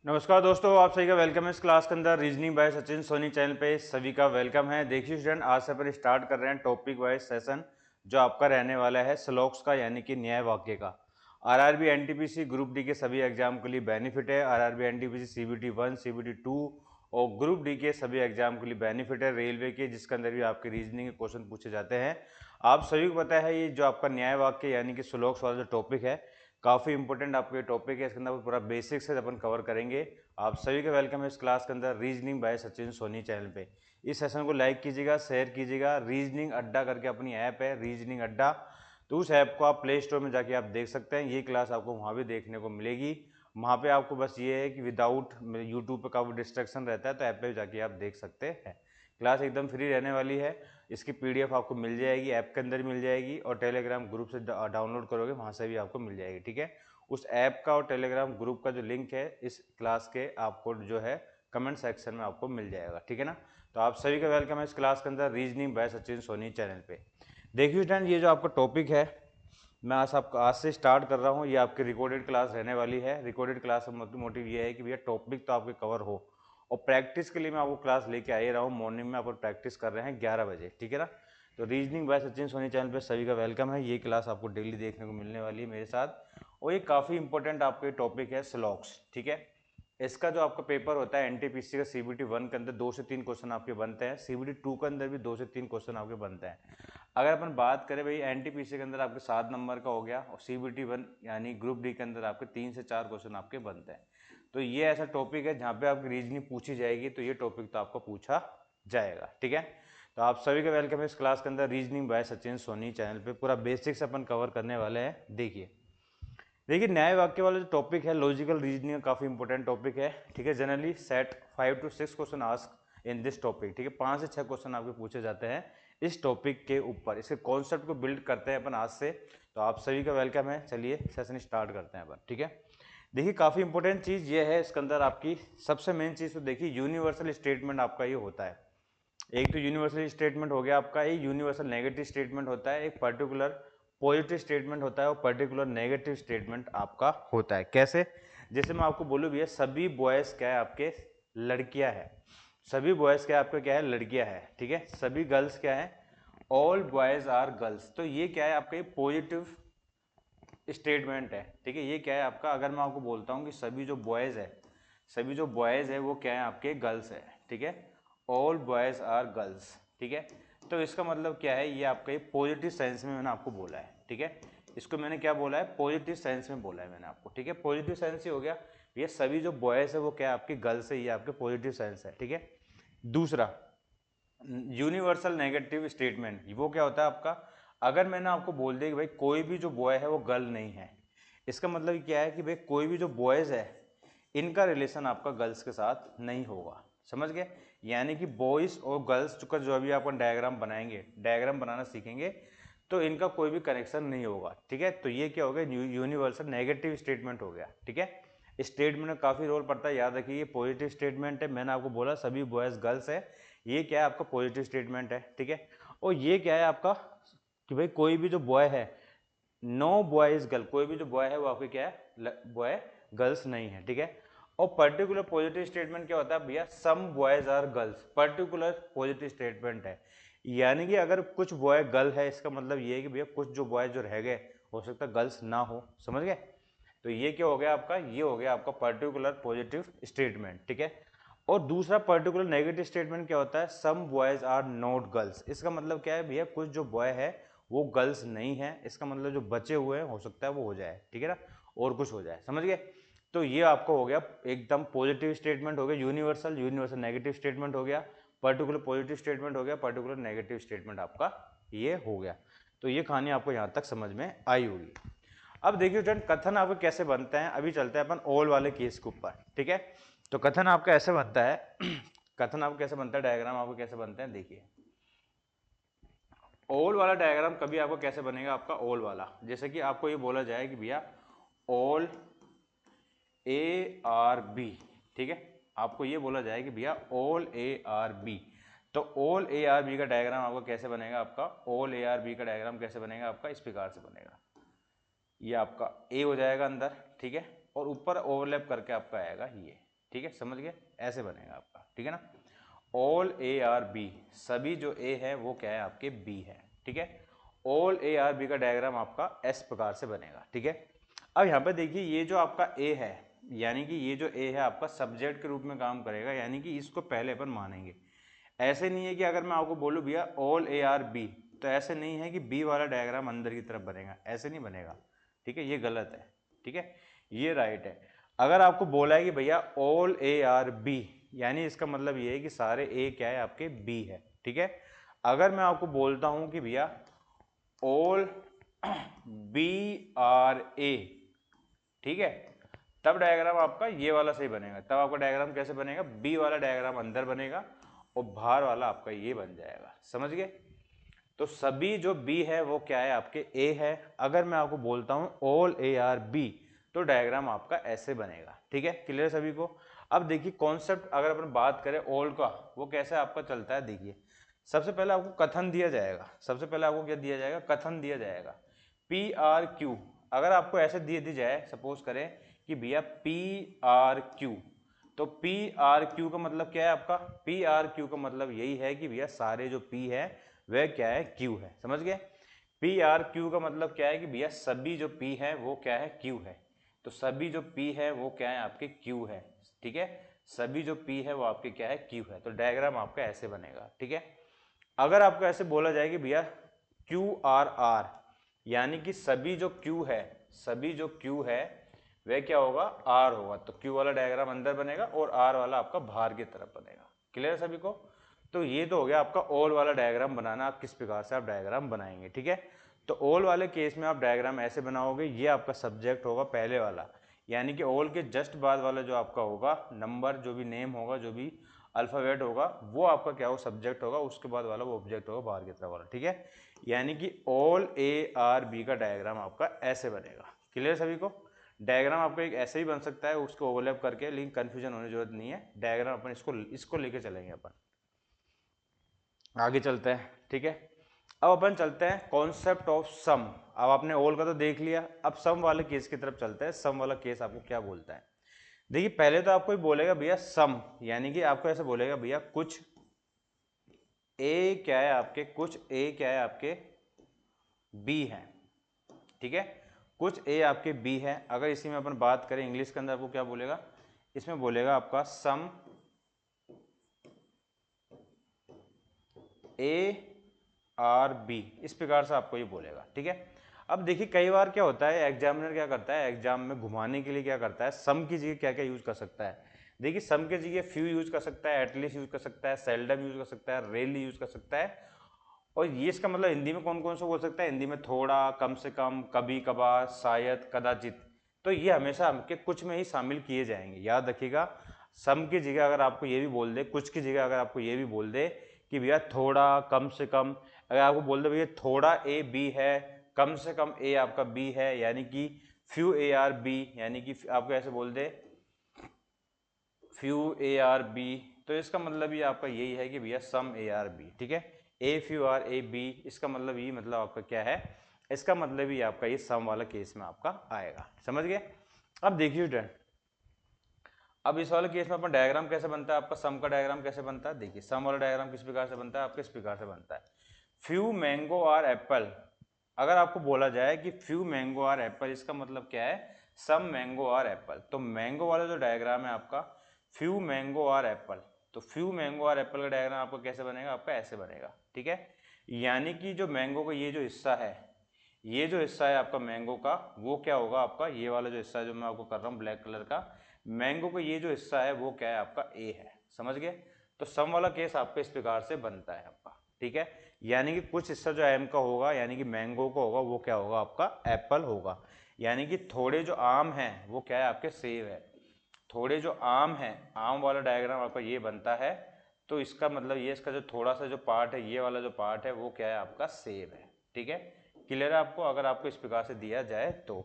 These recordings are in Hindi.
नमस्कार दोस्तों, आप सभी का वेलकम है इस क्लास के अंदर। Reasoning by Sachin Soni channel पे सभी का वेलकम है। देखिए स्टूडेंट, आज से अपन स्टार्ट कर रहे हैं टॉपिक वाइज सेशन जो आपका रहने वाला है श्लोक्स का, यानी कि न्याय वाक्य का। आरआरबी एनटीपीसी ग्रुप डी के सभी एग्जाम के लिए बेनिफिट है। आरआरबी एनटीपीसी सीबीटी 1 सीबीटी 2 और ग्रुप डी के सभी एग्जाम के लिए बेनिफिट है। रेलवे के, जिसके अंदर भी आपके रीजनिंग के क्वेश्चन पूछे जाते हैं। आप सभी को पता है ये जो आपका न्याय वाक्य यानी कि श्लोक्स वाला जो टॉपिक है, काफ़ी इंपॉर्टेंट आपका ये टॉपिक है। इसके अंदर पूरा बेसिक्स से अपन कवर करेंगे। आप सभी का वेलकम है इस क्लास के अंदर reasoning by Sachin Soni channel पे। इस सेशन को लाइक कीजिएगा, शेयर कीजिएगा। रीजनिंग अड्डा करके अपनी ऐप है, रीजनिंग अड्डा। तो उस ऐप को आप प्ले स्टोर में जाके आप देख सकते हैं। ये क्लास आपको वहाँ भी देखने को मिलेगी। वहाँ पे आपको बस ये है कि विदाउट यूट्यूब पे काफ़ी डिस्ट्रक्शन रहता है, तो ऐप पे जाके आप देख सकते हैं। क्लास एकदम फ्री रहने वाली है। इसकी पीडीएफ आपको मिल जाएगी, ऐप के अंदर मिल जाएगी, और टेलीग्राम ग्रुप से डाउनलोड करोगे वहाँ से भी आपको मिल जाएगी। ठीक है, उस ऐप का और टेलीग्राम ग्रुप का जो लिंक है इस क्लास के आपको जो है कमेंट सेक्शन में आपको मिल जाएगा। ठीक है ना। तो आप सभी का वेलकम है इस क्लास के अंदर reasoning by Sachin Soni channel पे। देखिए स्टूडेंट, ये जो आपका टॉपिक है मैं आज से स्टार्ट कर रहा हूँ। ये आपकी रिकॉर्डेड क्लास रहने वाली है। रिकॉर्डेड क्लास का मोटिव ये है कि भैया टॉपिक तो आपके कवर हो, और प्रैक्टिस के लिए मैं आपको क्लास लेके आ ही रहा हूँ। मॉर्निंग में अपन प्रैक्टिस कर रहे हैं 11 बजे। ठीक है ना। तो reasoning by Sachin Soni channel पे सभी का वेलकम है। ये क्लास आपको डेली देखने को मिलने वाली है मेरे साथ, और ये काफ़ी इंपॉर्टेंट आपके टॉपिक है श्लोक्स। ठीक है, इसका जो आपका पेपर होता है एनटीपीसी का सीबीटी 1 के अंदर 2 से 3 क्वेश्चन आपके बनते हैं। सीबीटी 2 के अंदर भी 2 से 3 क्वेश्चन आपके बनते हैं। अगर अपन बात करें भाई, एनटीपीसी के अंदर आपके 7 नंबर का हो गया, और सीबीटी 1 यानी ग्रुप डी के अंदर आपके 3 से 4 क्वेश्चन आपके बनते हैं। तो ये ऐसा टॉपिक है जहाँ पे आपकी रीजनिंग पूछी जाएगी, तो ये टॉपिक तो आपको पूछा जाएगा। ठीक है, तो आप सभी का वेलकम है इस क्लास के अंदर reasoning by Sachin Soni channel पे। पूरा बेसिक्स अपन कवर करने वाले हैं। देखिए न्याय वाक्य वाला जो टॉपिक है, लॉजिकल रीजनिंग काफी इंपॉर्टेंट टॉपिक है। ठीक है, generally set 5 to 6 question ask in this topic. ठीक है, 5 से 6 क्वेश्चन आपके पूछे जाते हैं इस टॉपिक के ऊपर। इसके कॉन्सेप्ट को बिल्ड करते हैं अपन आज से। तो आप सभी का वेलकम है। चलिए सेशन स्टार्ट करते हैं अपन। ठीक है, देखिए काफी इंपॉर्टेंट चीज ये है इसके अंदर आपकी सबसे मेन चीज, तो देखिए यूनिवर्सल स्टेटमेंट आपका ये होता है। एक तो यूनिवर्सल स्टेटमेंट हो गया आपका, एक यूनिवर्सल नेगेटिव स्टेटमेंट होता है, एक पर्टिकुलर पॉजिटिव स्टेटमेंट होता है, और पर्टिकुलर नेगेटिव स्टेटमेंट आपका होता है। कैसे? जैसे मैं आपको बोलूँ भैया सभी बॉयज क्या है आपके लड़कियां है, सभी बॉयज क्या आपके क्या है लड़कियां है। ठीक है, सभी गर्ल्स क्या है, ऑल बॉयज आर गर्ल्स। तो ये क्या है आपका पॉजिटिव स्टेटमेंट है। ठीक है, ये क्या है आपका, अगर मैं आपको बोलता हूँ कि सभी जो बॉयज है, सभी जो बॉयज है वो क्या है आपके गर्ल्स है। ठीक है, ऑल बॉयज आर गर्ल्स। ठीक है, तो इसका मतलब क्या है, ये आपका ये पॉजिटिव सेंस में मैंने आपको बोला है। ठीक है, इसको मैंने क्या बोला है, पॉजिटिव सेंस में बोला है मैंने आपको। ठीक है, पॉजिटिव सेंस ही हो गया, ये सभी जो बॉयज है वो क्या है आपकी गर्ल्स है, ये आपके पॉजिटिव सेंस है। ठीक है, दूसरा यूनिवर्सल नेगेटिव स्टेटमेंट, वो क्या होता है आपका, अगर मैंने आपको बोल दिया कि भाई कोई भी जो बॉय है वो गर्ल नहीं है, इसका मतलब क्या है कि भाई कोई भी जो बॉयज है इनका रिलेशन आपका गर्ल्स के साथ नहीं होगा। समझ गए? यानी कि बॉयज और गर्ल्स का जो अभी अपन डायग्राम बनाएंगे, डायग्राम बनाना सीखेंगे, तो इनका कोई भी कनेक्शन नहीं होगा। ठीक है, तो ये क्या हो गया, यूनिवर्सल नेगेटिव स्टेटमेंट हो गया। ठीक है, स्टेटमेंट में काफी रोल पड़ता है, याद रखिए ये पॉजिटिव स्टेटमेंट है। मैंने आपको बोला सभी बॉयज गर्ल्स है, ये क्या है आपका पॉजिटिव स्टेटमेंट है। ठीक है, और ये क्या है आपका कि भाई कोई भी जो बॉय है, नो बॉय इज गर्ल, कोई भी जो बॉय है वो आपके क्या है बॉय गर्ल्स नहीं है। ठीक है, और पर्टिकुलर पॉजिटिव स्टेटमेंट क्या होता है भैया, some boys are girls, particular positive statement है। यानी कि अगर कुछ बॉय गर्ल है, इसका मतलब ये है कि भैया कुछ जो बॉय जो रह गए हो सकता है गर्ल्स ना हो। समझ गए? तो ये क्या हो गया आपका, ये हो गया आपका पर्टिकुलर पॉजिटिव स्टेटमेंट। ठीक है, और दूसरा पर्टिकुलर नेगेटिव स्टेटमेंट क्या होता है, some boys are not girls. इसका मतलब क्या है भैया, कुछ जो बॉय है वो गर्ल्स नहीं है, इसका मतलब जो बचे हुए हैं हो सकता है वो हो जाए। ठीक है ना, और कुछ हो जाए। समझ गए? तो ये आपका हो गया एकदम पॉजिटिव स्टेटमेंट हो गया, यूनिवर्सल, यूनिवर्सल नेगेटिव स्टेटमेंट हो गया, पर्टिकुलर पॉजिटिव स्टेटमेंट हो गया, पर्टिकुलर नेगेटिव स्टेटमेंट आपका ये हो गया। तो ये कहानी आपको यहां तक समझ में आई होगी। अब देखिए स्टूडेंट, कथन आपके कैसे बनते हैं, अभी चलते हैं अपन ऑल वाले केस के ऊपर। ठीक है, तो कथन आपका ऐसे बनता है कथन आपको कैसे बनता है, डायग्राम आपको कैसे बनते हैं, देखिए ऑल वाला डायग्राम कभी आपको कैसे बनेगा, आपका ऑल वाला जैसे कि आपको ये बोला जाए कि भैया ऑल ए आर बी। ठीक है, आपको ये बोला जाए कि भैया ऑल ए आर बी, तो ऑल ए आर बी का डायग्राम आपका कैसे बनेगा, आपका ऑल ए आर बी का डायग्राम कैसे बनेगा, आपका इस प्रकार से बनेगा। ये आपका ए हो जाएगा अंदर। ठीक है, और ऊपर ओवरलैप करके आपका आएगा ये। ठीक है, समझ गए, ऐसे बनेगा आपका, ठीक है ना। ऑल ए आर बी, सभी जो ए है वो क्या है आपके बी है, ठीक है। ऑल ए आर बी का डायग्राम आपका इस प्रकार से बनेगा, ठीक है। अब यहाँ पे देखिए ये जो आपका ए है, यानी कि ये जो ए है आपका सब्जेक्ट के रूप में काम करेगा, यानी कि इसको पहले अपन मानेंगे। ऐसे नहीं है कि अगर मैं आपको बोलूँ भैया ऑल ए आर बी, तो ऐसे नहीं है कि बी वाला डायग्राम अंदर की तरफ बनेगा, ऐसे नहीं बनेगा, ठीक है, ये गलत है, ठीक है, ये राइट है। अगर आपको बोला है कि भैया ऑल ए आर बी, यानी इसका मतलब ये है कि सारे ए क्या है आपके बी है, ठीक है। अगर मैं आपको बोलता हूं कि भैया ऑल बी आर ए, ठीक है, तब डायग्राम आपका ये वाला सही बनेगा। तब आपका डायग्राम कैसे बनेगा, बी वाला डायग्राम अंदर बनेगा और बाहर वाला आपका ये बन जाएगा, समझ गए। तो सभी जो बी है वो क्या है आपके ए है। अगर मैं आपको बोलता हूं ऑल ए आर बी, तो डायग्राम आपका ऐसे बनेगा, ठीक है, क्लियर सभी को। अब देखिए कॉन्सेप्ट अगर अपन बात करें ऑल का, वो कैसे आपका चलता है, देखिए सबसे पहले आपको कथन दिया जाएगा, सबसे पहले आपको क्या दिया जाएगा, कथन दिया जाएगा, पी आर क्यू। अगर आपको ऐसे दिए दी जाए, सपोज करें कि भैया पी आर क्यू, तो पी आर क्यू का मतलब क्या है आपका, पी आर क्यू का मतलब यही है कि भैया सारे जो पी है वह क्या है, क्यू है, समझ गए। पी आर क्यू का मतलब क्या है कि भैया सभी जो पी है वो क्या है, क्यू है। तो सभी जो पी है वो क्या है आपके क्यू है, ठीक है, सभी जो पी है वो आपके क्या है, क्यू है। तो डायग्राम आपका ऐसे बनेगा, ठीक है। अगर आपको ऐसे बोला जाए कि भैया क्यू आर आर, यानी कि सभी जो क्यू है, सभी जो क्यू है वह क्या होगा, आर होगा। तो क्यू वाला डायग्राम अंदर बनेगा और आर वाला आपका बाहर की तरफ बनेगा, क्लियर सभी को। तो ये तो हो गया आपका ऑल वाला डायग्राम बनाना, आप किस प्रकार से आप डायग्राम बनाएंगे, ठीक है। तो ऑल वाले केस में आप डायग्राम ऐसे बनाओगे, ये आपका सब्जेक्ट होगा पहले वाला, यानी कि ऑल के जस्ट बाद वाला जो आपका होगा नंबर, जो भी नेम होगा, जो भी अल्फाबेट होगा, वो आपका क्या हो, सब्जेक्ट होगा, उसके बाद वाला वो ऑब्जेक्ट होगा बाहर की तरफ वाला, ठीक है। यानी कि ऑल ए आर बी का डायग्राम आपका ऐसे बनेगा, क्लियर सभी को। डायग्राम आपका एक ऐसे ही बन सकता है उसको ओवरलैप करके, लेकिन कंफ्यूजन होने की जरूरत नहीं है। डायग्राम अपन इसको लेके चलेंगे, अपन आगे चलते हैं, ठीक है। अब अपन चलते हैं कॉन्सेप्ट ऑफ सम। अब आपने ऑल का तो देख लिया, अब सम वाले केस की तरफ चलते हैं। सम वाला केस आपको क्या बोलता है, देखिए पहले तो आपको ही बोलेगा भैया सम, यानी कि आपको ऐसे बोलेगा भैया कुछ ए क्या है आपके, कुछ ए क्या है आपके बी है, ठीक है, कुछ ए आपके बी है। अगर इसी में अपन बात करें इंग्लिश के अंदर आपको क्या बोलेगा, इसमें बोलेगा आपका सम ए आर बी, इस प्रकार से आपको ये बोलेगा, ठीक है। अब देखिए कई बार क्या होता है, एग्जामिनर क्या करता है, एग्जाम में घुमाने के लिए क्या करता है, सम की जगह क्या क्या यूज कर सकता है। देखिए सम की जगह फ्यू यूज कर सकता है, एटलीस्ट यूज कर सकता है, सेल्डम यूज कर सकता है, रेयरली यूज कर सकता है। और ये इसका मतलब हिंदी में कौन कौन सा बोल सकता है, हिंदी में थोड़ा, कम से कम, कभी कभार, शायद, कदाचित। तो ये हमेशा हमके कुछ में ही शामिल किए जाएंगे, याद रखिएगा। सम की जगह अगर आपको ये भी बोल दे, कुछ की जगह अगर आपको ये भी बोल दे कि भैया थोड़ा, कम से कम, अगर आपको बोल दे भैया थोड़ा ए बी है, कम से कम ए आपका बी है, यानी कि फ्यू ए आर बी, यानी कि आपको ऐसे बोल दे फ्यू ए आर बी, तो इसका मतलब ये आपका यही है कि भैया सम ए आर बी, ठीक है। A few are A B, इसका मतलब ये मतलब आपका क्या है, इसका मतलब ये आपका ये सम वाला केस में आपका आएगा, समझ गए। अब देखिए स्टूडेंट, अब इस वाले केस में अपना डायग्राम कैसे बनता है, आपका सम का डायग्राम कैसे बनता है, देखिए सम वाला डायग्राम किस प्रकार से बनता है, आपके इस प्रकार से बनता है। फ्यू मैंगो आर एप्पल, अगर आपको बोला जाए कि फ्यू मैंगो आर एप्पल, इसका मतलब क्या है, सम मैंगो आर एप्पल। तो मैंगो वाला जो डायग्राम है आपका फ्यू मैंगो आर एप्पल, तो फ्यू मैंगो आर एप्पल का डायग्राम आपका कैसे बनेगा, आपका ऐसे बनेगा, ठीक है। यानी कि जो मैंगो का ये जो हिस्सा है, ये जो हिस्सा है आपका मैंगो का, वो क्या होगा आपका, ये वाला जो हिस्सा है जो मैं आपको कर रहा हूँ ब्लैक कलर का, मैंगो का ये जो हिस्सा है वो क्या है आपका ए है, समझ गए। तो सम वाला केस आपका इस प्रकार से बनता है आपका, ठीक है। यानी कि कुछ हिस्सा जो एम का होगा, यानी कि मैंगो का होगा, वो क्या होगा आपका एप्पल होगा। यानी कि थोड़े जो आम हैं वो क्या है आपके सेब है, थोड़े जो आम हैं, आम वाला डायग्राम आपका ये बनता है। तो इसका मतलब ये, इसका जो थोड़ा सा जो पार्ट है, ये वाला जो पार्ट है वो क्या है आपका सेब है, ठीक है। क्लियर है आपको, अगर आपको इस प्रकार से दिया जाए तो।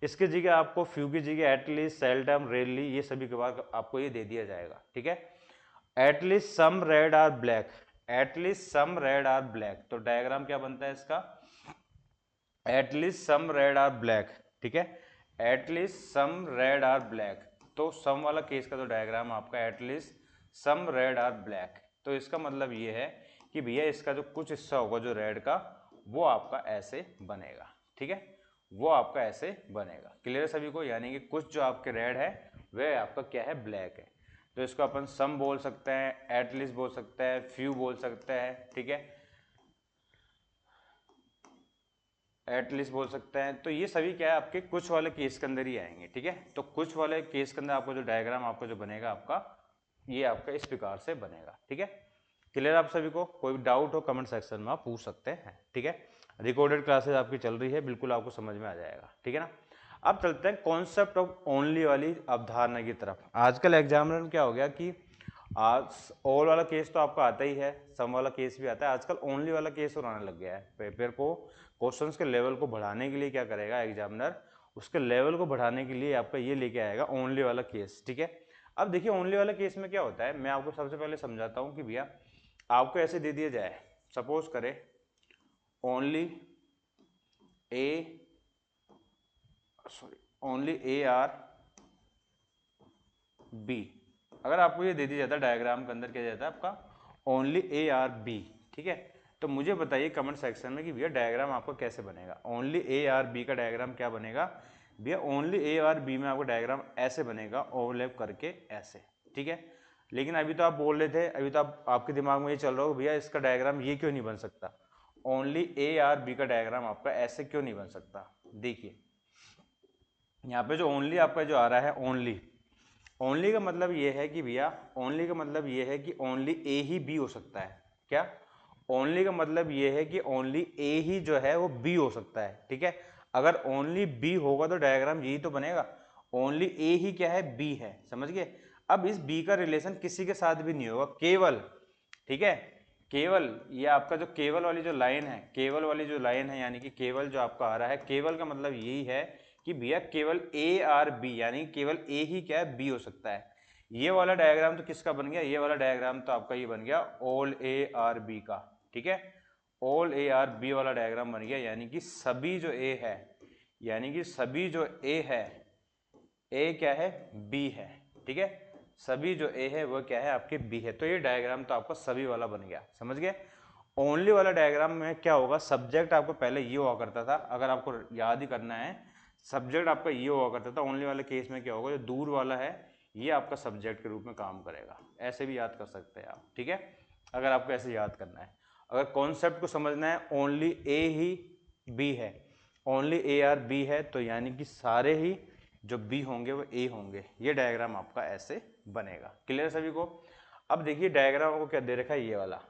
इसकी जगह आपको फ्यू की जगह एटलीस्ट, सेल्डम, रेयरली, ये सभी के बाद आपको ये दे दिया जाएगा, ठीक है। At least some red are black, at least some red are black, तो डायग्राम क्या बनता है इसका, at least some red are black, ठीक है, at least some red are black. तो सम वाला केस का जो डायग्राम आपका at least some red are black, तो इसका मतलब ये है कि भैया इसका जो कुछ हिस्सा होगा जो रेड का, वो आपका ऐसे बनेगा, ठीक है, वो आपका ऐसे बनेगा। क्लियर है सभी को? यानी कि कुछ जो आपके रेड है वह आपका क्या है, ब्लैक है। तो इसको अपन सम बोल सकते हैं, एटलीस्ट बोल सकते हैं, फ्यू बोल सकते हैं, ठीक है, एटलीस्ट बोल सकते हैं। तो ये सभी क्या है, आपके कुछ वाले केस के अंदर ही आएंगे, ठीक है। तो कुछ वाले केस के अंदर आपको जो डायग्राम आपको जो बनेगा आपका, ये आपका इस प्रकार से बनेगा, ठीक है। क्लियर आप सभी को? कोई डाउट हो कमेंट सेक्शन में आप पूछ सकते हैं, ठीक है। रिकॉर्डेड क्लासेस आपकी चल रही है, बिल्कुल आपको समझ में आ जाएगा, ठीक है ना। अब चलते हैं कॉन्सेप्ट ऑफ ओनली वाली अवधारणा की तरफ। आजकल एग्जामिनर में क्या हो गया कि आज ऑल वाला केस तो आपका आता ही है, सम वाला केस भी आता है, आजकल ओनली वाला केस और आने लग गया है। पेपर को क्वेश्चंस के लेवल को बढ़ाने के लिए क्या करेगा एग्जामिनर, उसके लेवल को बढ़ाने के लिए आपका ये लेके आएगा ओनली वाला केस, ठीक है। अब देखिए ओनली वाला केस में क्या होता है, मैं आपको सबसे पहले समझाता हूँ कि भैया आपको ऐसे दे दिया जाए, सपोज करें ओनली ए आर बी, अगर आपको ये दे दिया जाता है डायग्राम के अंदर क्या जाता है आपका ओनली ए आर बी, ठीक है। तो मुझे बताइए कमेंट सेक्शन में कि भैया डायग्राम आपका कैसे बनेगा, ओनली ए आर बी का डायग्राम क्या बनेगा भैया, ओनली ए आर बी में आपका डायग्राम ऐसे बनेगा, ओवरलैप करके ऐसे, ठीक है। लेकिन अभी तो आप बोल रहे थे, अभी तो आपके दिमाग में ये चल रहा हो भैया इसका डायग्राम ये क्यों नहीं बन सकता, ओनली ए आर बी का डायग्राम आपका ऐसे क्यों नहीं बन सकता। देखिए यहाँ पे जो ओनली आपका जो आ रहा है, ओनली, ओनली का मतलब ये है कि भैया, ओनली का मतलब ये है कि ओनली ए ही बी हो सकता है। क्या? ओनली का मतलब ये है कि ओनली ए ही जो है वो बी हो सकता है, ठीक है। अगर ओनली बी होगा तो डायग्राम यही तो बनेगा, ओनली ए ही क्या है, बी है, समझ गए। अब इस बी का रिलेशन किसी के साथ भी नहीं होगा, केवल, ठीक है, केवल ये आपका जो केवल वाली जो लाइन है, केवल वाली जो लाइन है, यानी कि केवल जो आपका आ रहा है, केवल का मतलब यही है कि भैया केवल ए आर बी, यानी केवल ए ही क्या है, बी हो सकता है। ये वाला डायग्राम तो किसका बन गया, ये वाला डायग्राम तो आपका ये बन गया ऑल ए आर बी का, ठीक है, ऑल ए आर बी वाला डायग्राम बन गया, यानी कि सभी जो ए है, यानी कि सभी जो ए है, ए क्या है, बी है, ठीक है, सभी जो ए है वो क्या है आपके बी है। तो ये डायग्राम तो आपका सभी वाला बन गया, समझ गए। ओनली वाला डायग्राम में क्या होगा, सब्जेक्ट आपको पहले ये हुआ करता था, अगर आपको याद ही करना है, सब्जेक्ट आपका ये हुआ करता था। ओनली वाले केस में क्या होगा, जो दूर वाला है ये आपका सब्जेक्ट के रूप में काम करेगा, ऐसे भी याद कर सकते हैं आप, ठीक है, अगर आपको ऐसे याद करना है। अगर कॉन्सेप्ट को समझना है, ओनली ए ही बी है, ओनली ए आर बी है, तो यानी कि सारे ही जो बी होंगे वो ए होंगे, ये डायग्राम आपका ऐसे बनेगा। क्लियर सभी को? अब देखिए डायग्राम को क्या दे रखा है, ये वाला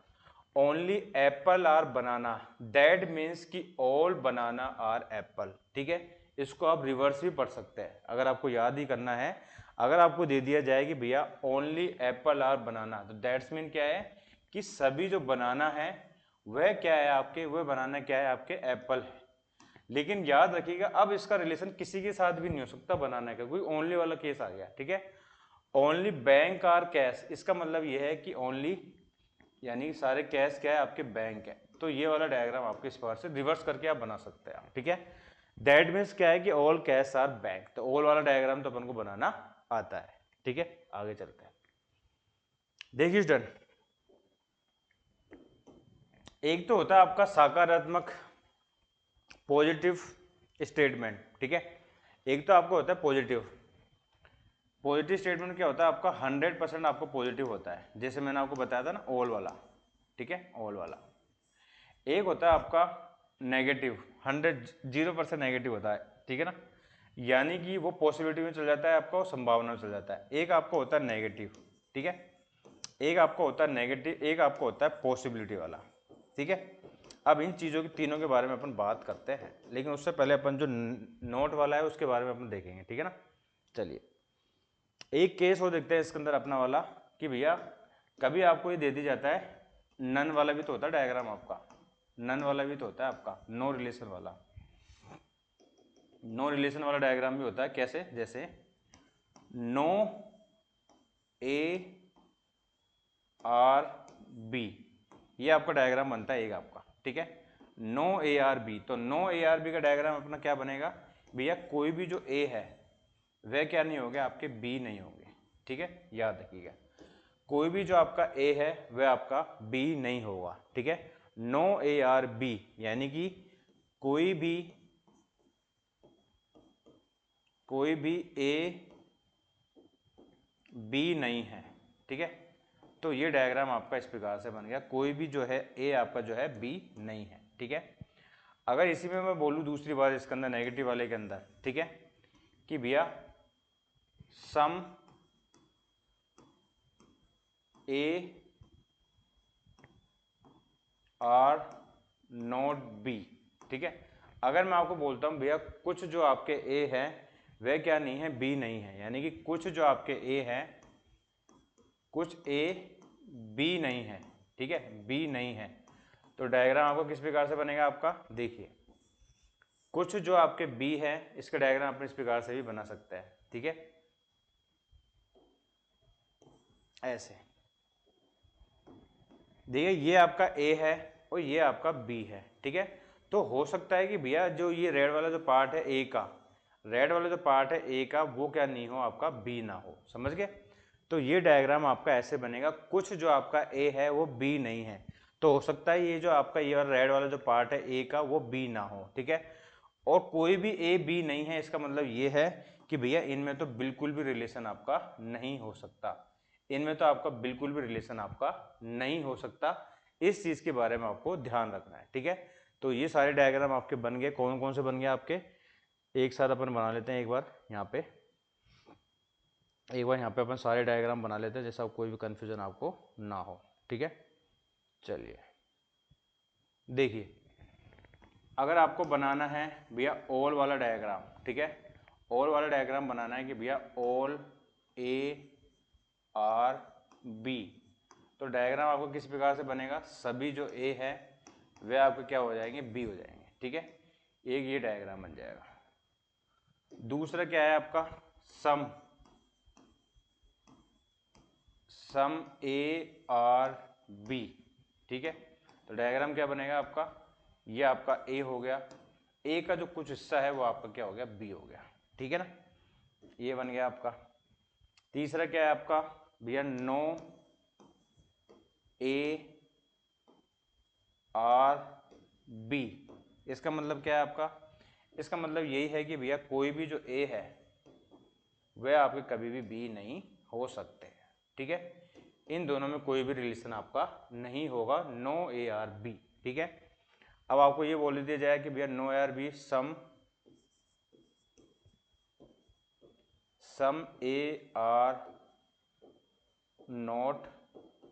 only apple are banana, that means कि ऑल बनाना आर एप्पल, ठीक है। इसको आप रिवर्स भी पढ़ सकते हैं अगर आपको याद ही करना है। अगर आपको दे दिया जाए कि भैया ओनली एप्पल आर बनाना, तो दैट्स मीन क्या है कि सभी जो बनाना है वह क्या है आपके, वह बनाना क्या है आपके, एप्पल है। लेकिन याद रखिएगा अब इसका रिलेशन किसी के साथ भी नहीं हो सकता बनाने का, कोई ओनली वाला केस आ गया, ठीक है। ओनली बैंक आर कैश, इसका मतलब यह है कि ओनली यानी सारे कैश क्या है आपके, बैंक है। तो ये वाला डायग्राम आपके इस प्रकार से रिवर्स करके आप बना सकते हैं, ठीक है। दैट मीन्स क्या है कि ऑल कैश आर बैंक, तो ऑल वाला डायग्राम तो अपन को बनाना आता है, ठीक है। आगे चलते हैं, देखिए डन। एक तो होता है आपका सकारात्मक पॉजिटिव स्टेटमेंट, ठीक है, एक तो आपको होता है पॉजिटिव। पॉजिटिव स्टेटमेंट क्या होता है आपका, 100% आपको पॉजिटिव होता है, जैसे मैंने आपको बताया था ना ऑल वाला, ठीक है, ऑल वाला। एक होता है आपका नेगेटिव, 0% नेगेटिव होता है, ठीक है ना, यानी कि वो पॉसिबिलिटी में चल जाता है आपका, संभावना में चल जाता है। एक आपको होता है नेगेटिव, ठीक है, एक आपको होता है नेगेटिव, एक आपको होता है पॉसिबिलिटी वाला, ठीक है। अब इन चीज़ों की तीनों के बारे में अपन बात करते हैं, लेकिन उससे पहले अपन जो नोट वाला है उसके बारे में अपन देखेंगे, ठीक है ना। चलिए एक केस हो देखते हैं इसके अंदर अपना वाला, कि भैया कभी आपको ये दे दी जाता है, नन वाला भी तो होता है डायग्राम आपका, नन वाला भी तो होता है आपका, नो रिलेशन वाला, नो रिलेशन वाला डायग्राम भी होता है। कैसे? जैसे नो ए आर बी, ये आपका डायग्राम बनता है एक आपका, ठीक है, नो ए आर बी। तो नो ए आर बी का डायग्राम अपना क्या बनेगा भैया, कोई भी जो ए है, वह क्या नहीं होंगे, आपके बी नहीं होंगे। ठीक है, याद रखिएगा, कोई भी जो आपका ए है वह आपका बी नहीं होगा। ठीक है, नो ए आर बी, यानी कि कोई भी ए बी नहीं है। ठीक है, तो ये डायग्राम आपका इस प्रकार से बन गया, कोई भी जो है ए आपका जो है बी नहीं है। ठीक है, अगर इसी में मैं बोलूँ दूसरी बात इसके अंदर नेगेटिव वाले के अंदर, ठीक है, कि भैया सम ए आर नॉट बी। ठीक है, अगर मैं आपको बोलता हूं भैया कुछ जो आपके ए है वह क्या नहीं है, बी नहीं है, यानी कि कुछ जो आपके ए है, कुछ ए बी नहीं है। ठीक है, बी नहीं है, तो डायग्राम आपको किस प्रकार से बनेगा आपका, देखिए कुछ जो आपके बी है इसका डायग्राम अपने इस प्रकार से भी बना सकता है। ठीक है, ऐसे देखिए ये आपका ए है और ये आपका बी है। ठीक है, तो हो सकता है कि भैया जो ये रेड वाला जो पार्ट है ए का, रेड वाला जो पार्ट है ए का वो क्या नहीं हो, आपका बी ना हो। समझ गए, तो ये डायग्राम आपका ऐसे बनेगा, कुछ जो आपका ए है वो बी नहीं है, तो हो सकता है ये जो आपका ये रेड वाला जो पार्ट है ए का वो बी ना हो। ठीक है, और कोई भी ए बी नहीं है, इसका मतलब ये है कि भैया इनमें तो बिल्कुल भी रिलेशन आपका नहीं हो सकता, इनमें तो आपका बिल्कुल भी रिलेशन आपका नहीं हो सकता। इस चीज के बारे में आपको ध्यान रखना है। ठीक है, तो ये सारे डायग्राम आपके बन गए, कौन कौन से बन गए आपके, एक साथ अपन बना लेते हैं, एक बार यहाँ पे अपन सारे डायग्राम बना लेते हैं, जैसा कोई भी कंफ्यूजन आपको ना हो। ठीक है, चलिए देखिए, अगर आपको बनाना है भैया ऑल वाला डायग्राम, ठीक है, ऑल वाला डायग्राम बनाना है कि भैया ऑल ए आर बी, तो डायग्राम आपको किस प्रकार से बनेगा, सभी जो ए है वे आपके क्या हो जाएंगे, बी हो जाएंगे। ठीक है, एक ये डायग्राम बन जाएगा। दूसरा क्या है आपका, सम ए आर बी। ठीक है, तो डायग्राम क्या बनेगा आपका, ये आपका ए हो गया, ए का जो कुछ हिस्सा है वो आपका क्या हो गया, बी हो गया। ठीक है ना, ये बन गया आपका। तीसरा क्या है आपका भैया, नो ए आर बी, इसका मतलब क्या है आपका, इसका मतलब यही है कि भैया कोई भी जो ए है वह आपके कभी भी बी नहीं हो सकते। ठीक है, इन दोनों में कोई भी रिलेशन आपका नहीं होगा, नो ए आर बी। ठीक है, अब आपको ये बोल दिया जाए कि भैया no A are B some A are not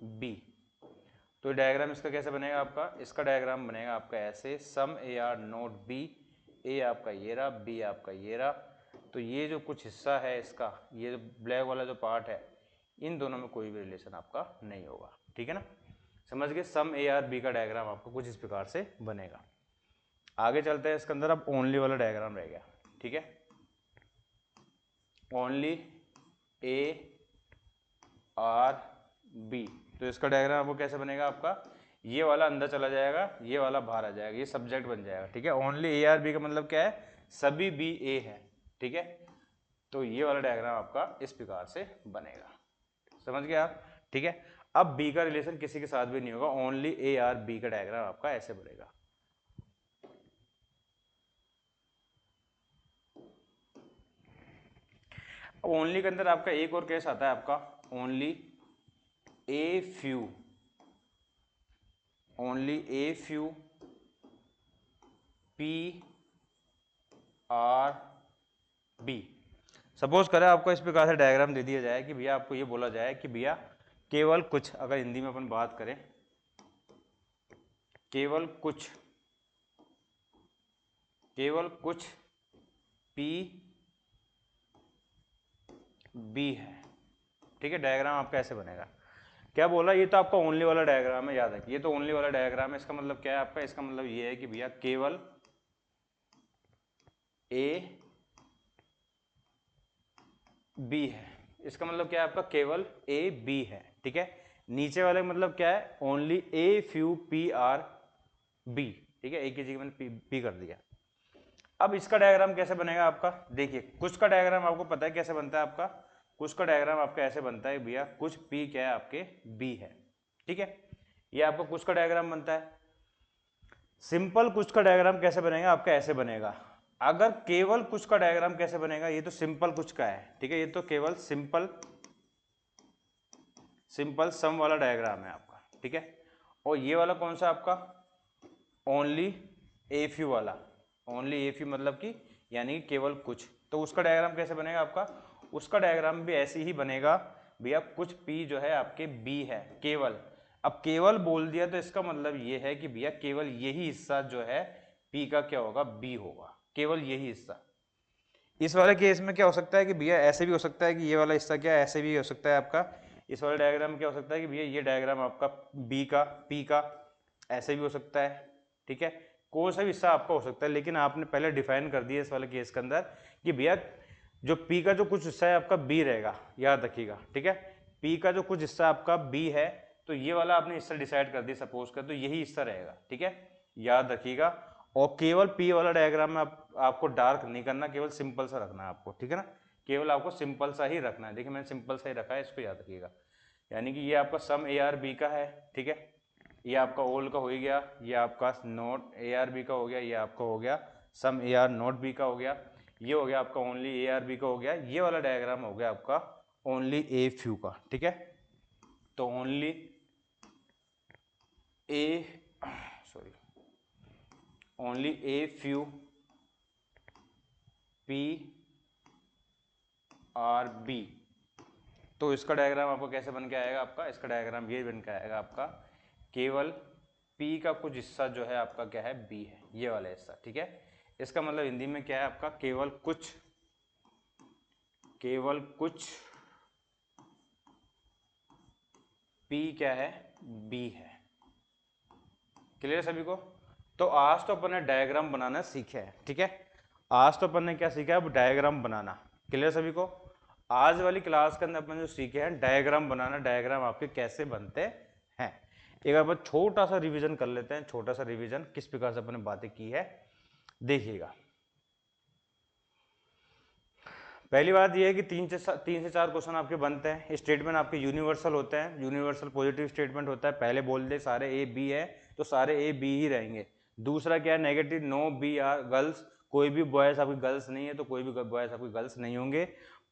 B, तो डायग्राम इसका कैसे बनेगा आपका, इसका डायग्राम बनेगा आपका ऐसे, some A are not B, A आपका ये रहा, बी आपका ये रहा, तो ये जो कुछ हिस्सा है इसका, ये जो ब्लैक वाला जो पार्ट है, इन दोनों में कोई भी रिलेशन आपका नहीं होगा। ठीक है ना, समझ गए, सम ए आर बी का डायग्राम आपको कुछ इस प्रकार से बनेगा। आगे चलते हैं, इसके अंदर अब ओनली वाला डायग्राम रह गया। ठीक है, ओनली ए आर बी, तो इसका डायग्राम आपको कैसे बनेगा आपका, ये वाला अंदर चला जाएगा, ये वाला बाहर आ जाएगा, ये सब्जेक्ट बन जाएगा। ठीक है, ओनली ए आर बी का मतलब क्या है, सभी बी ए है। ठीक है, तो ये वाला डायग्राम आपका इस प्रकार से बनेगा, समझ गए आप। ठीक है, अब बी का रिलेशन किसी के साथ भी नहीं होगा, ओनली ए आर बी का डायग्राम आपका ऐसे बनेगा। अब ओनली के अंदर आपका एक और केस आता है आपका, only a few, only a few P are B. Suppose करें आपको इस प्रकार से डायग्राम दे दिया जाए कि भैया आपको ये बोला जाए कि भैया केवल कुछ, अगर हिंदी में अपन बात करें, केवल कुछ पी बी है। ठीक है, डायग्राम आपका ऐसे बनेगा। क्या बोला, ये तो आपका ओनली वाला डायग्राम है, याद रखिए ये तो ओनली वाला डायग्राम है। इसका मतलब क्या है आपका, इसका मतलब ये है कि भैया केवल ए बी है, इसका मतलब क्या है आपका, केवल ए बी है। ठीक है, नीचे वाले का मतलब क्या है, only a few P are B. ठीक है, एक ही जगह मैंने पी कर दिया। अब इसका डायग्राम कैसे बनेगा आपका, देखिए कुछ का डायग्राम आपको पता है कैसे बनता है आपका, कुछ का डायग्राम आपका ऐसे बनता है भैया, कुछ पी क्या है आपके बी है, ठीक है, ये आपका कुछ का डायग्राम बनता है। सिंपल कुछ का डायग्राम कैसे बनेगा आपका, ऐसे बनेगा। अगर केवल कुछ का डायग्राम कैसे बनेगा, ये तो सिंपल कुछ का है, ठीक है, ये तो केवल सिंपल सम वाला डायग्राम है आपका, ठीक है। और ये वाला कौन सा आपका, ओनली ए फ्यू वाला, ओनली ए फ्यू मतलब कि यानी केवल कुछ, तो उसका डायग्राम कैसे बनेगा आपका, उसका डायग्राम भी ऐसे ही बनेगा भैया, कुछ पी जो है आपके बी है केवल। अब केवल बोल दिया तो इसका मतलब ये है कि भैया केवल यही हिस्सा जो है पी का क्या होगा, बी होगा, केवल यही हिस्सा। इस वाले केस में क्या हो सकता है कि भैया ऐसे भी हो सकता है कि ये वाला हिस्सा क्या है, ऐसे भी हो सकता है आपका, इस वाले डायग्राम में क्या हो सकता है कि भैया ये डायग्राम आपका बी का पी का ऐसे भी हो सकता है, ठीक है, कोई सा भी हिस्सा आपका हो सकता है, लेकिन आपने पहले डिफाइन कर दिया इस वाले केस के अंदर कि भैया जो पी का जो कुछ हिस्सा है आपका बी रहेगा, याद रखिएगा, ठीक है, पी का जो कुछ हिस्सा आपका बी है, तो ये वाला आपने हिस्सा डिसाइड कर दिया सपोज कर, तो यही हिस्सा रहेगा, ठीक है, याद रखिएगा। और केवल पी वाला डायग्राम में आपको डार्क नहीं करना, केवल सिंपल सा रखना है आपको, ठीक है ना, केवल आपको सिंपल सा ही रखना है, देखिए मैंने सिंपल सा ही रखा है, इसको याद रखिएगा। यानी कि ये आपका सम ए आर बी का है, ठीक है, ये आपका ओल का हो गया, ये आपका नोट ए आर बी का हो गया, ये आपका हो गया सम ए आर नोट बी का हो गया, ये हो गया आपका ओनली ए आर बी का हो गया, ये वाला डायग्राम हो गया आपका ओनली ए फ्यू का, ठीक है। तो only a sorry only a few P are B, तो इसका डायग्राम आपको कैसे बन के आएगा आपका, इसका डायग्राम ये बन के आएगा आपका, केवल P का कुछ हिस्सा जो है आपका क्या है, B है, ये वाला हिस्सा, ठीक है। इसका मतलब हिंदी में क्या है आपका, केवल कुछ P क्या है, B है। क्लियर सभी को। तो आज तो अपन ने डायग्राम बनाना सीखा है, ठीक है, आज तो अपन ने क्या सीखा है, अब डायग्राम बनाना। क्लियर सभी को। आज वाली क्लास के अंदर अपन जो सीखे हैं डायग्राम बनाना, डायग्राम आपके कैसे बनते हैं, एक बार छोटा सा रिवीजन कर लेते हैं, छोटा सा रिवीजन किस प्रकार से अपन ने बातें की है, देखिएगा। पहली बात यह है कि तीन से चार क्वेश्चन आपके बनते हैं, स्टेटमेंट आपके यूनिवर्सल होते हैं, यूनिवर्सल पॉजिटिव स्टेटमेंट होता है, पहले बोल दे सारे ए बी है तो सारे ए बी ही रहेंगे। दूसरा क्या है, negative, no B are girls, कोई भी बॉयज आपकी गर्ल्स नहीं है तो कोई भी बॉयज आपकी गर्ल्स नहीं होंगे।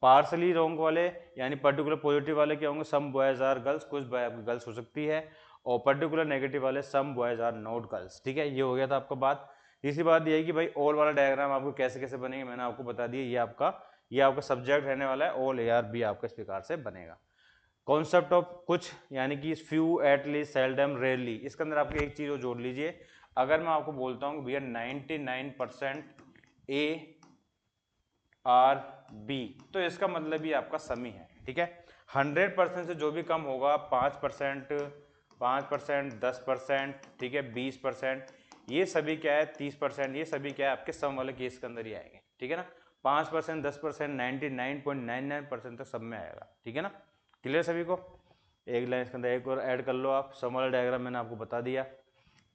पार्सली रॉन्ग वाले यानी पर्टिकुलर पॉजिटिव वाले क्या होंगे, सम बॉयज आर गर्ल्स, कुछ बॉय आपकी गर्ल्स हो सकती है, और पर्टिकुलर नेगेटिव वाले some boys are not girls, ठीक है, ये हो गया था आपका बात। तीसरी बात ये है कि भाई ऑल वाला डायग्राम आपको कैसे कैसे बनेंगे मैंने आपको बता दिया, ये आपका सब्जेक्ट रहने वाला है, ऑल ए आर बी आपका इस प्रकार से बनेगा। कॉन्सेप्ट ऑफ कुछ यानी कि फ्यू, एटलीस्ट, सेल्डम, रेयरली, इसके अंदर आपकी एक चीज जोड़ लीजिए, अगर मैं आपको बोलता हूँ भैया 99% ए आर बी, तो इसका मतलब ही आपका समी है, ठीक है। 100% से जो भी कम होगा 5%, 10%, ठीक है, 20%, ये सभी क्या है 30%, ये सभी क्या है आपके सम वाले केस के अंदर ही आएंगे, ठीक है ना। 5%, 10%, 99.99% तक सब में आएगा, ठीक है ना। क्लियर सभी को। एक लाइन इसके अंदर एक और ऐड कर लो आप, सम वाला डायग्राम मैंने आपको बता दिया।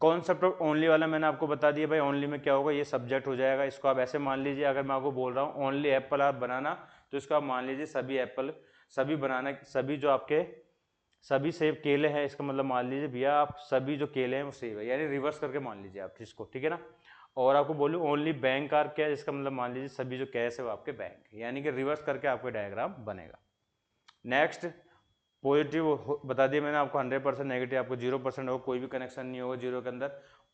कॉन्सेप्ट ऑफ ओनली वाला मैंने आपको बता दिया, भाई ओनली में क्या होगा, ये सब्जेक्ट हो जाएगा, इसको आप ऐसे मान लीजिए, अगर मैं आपको बोल रहा हूँ ओनली एप्पल आप बनाना, तो इसको आप मान लीजिए सभी एप्पल, सभी बनाना, सभी जो आपके सभी सेब केले हैं, इसका मतलब मान लीजिए भैया आप सभी जो केले हैं वो सेब है, यानी रिवर्स करके मान लीजिए आप इसको, ठीक है ना। और आपको बोलूँ ओनली बैंक आर क्या है, इसका मतलब मान लीजिए सभी जो कैश है वो आपके बैंक, यानी कि रिवर्स करके आपका डायग्राम बनेगा। नेक्स्ट, पॉजिटिव बता दिया मैंने आपको 100%, नेगेटिव आपको 0% होगा, कोई भी कनेक्शन नहीं होगा जीरो के अंदर।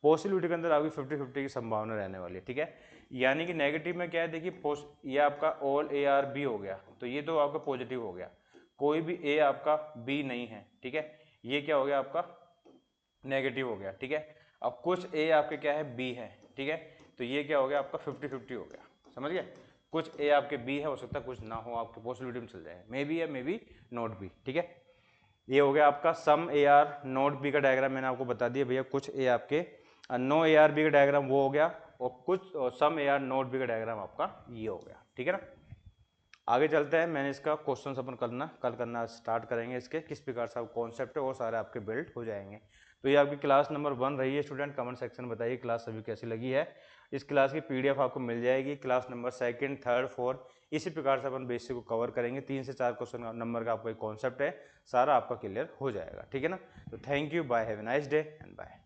पॉसिबिलिटी के अंदर आपकी 50-50 की संभावना रहने वाली है, ठीक है। यानी कि नेगेटिव में क्या है, देखिए ये आपका ऑल ए आर बी हो गया, तो ये तो आपका पॉजिटिव हो गया, कोई भी ए आपका बी नहीं है, ठीक है, ये क्या हो गया आपका नेगेटिव हो गया, ठीक है। अब कुछ ए आपके क्या है बी है, ठीक है, तो ये क्या हो गया आपका 50-50 हो गया, समझ गए। कुछ ए आपके बी है, हो सकता है कुछ ना हो, आपकी पॉसिबिलिटी में चल जाए, मे बी है मे बी नॉट बी, ठीक है। ये हो गया आपका सम ए आर नोट बी का डायग्राम मैंने आपको बता दिया भैया, कुछ ए आपके नो ए आर बी का डायग्राम वो हो गया, और कुछ सम ए आर नोट बी का डायग्राम आपका ये हो गया, ठीक है ना। आगे चलते हैं, मैंने इसका क्वेश्चन अपन कल करना स्टार्ट करेंगे, इसके किस प्रकार से आप कॉन्सेप्ट है वो सारे आपके बिल्ड हो जाएंगे। तो ये आपकी क्लास नंबर 1 रही है स्टूडेंट, कमेंट सेक्शन में बताइए क्लास सभी कैसी लगी है। इस क्लास की PDF आपको मिल जाएगी। Class number 2nd, 3rd, 4th इसी प्रकार से अपन बेसिक को कवर करेंगे। 3 से 4 क्वेश्चन नंबर का आपको एक कॉन्सेप्ट है, सारा आपका क्लियर हो जाएगा। ठीक है ना। तो thank you, bye, have a nice day and bye.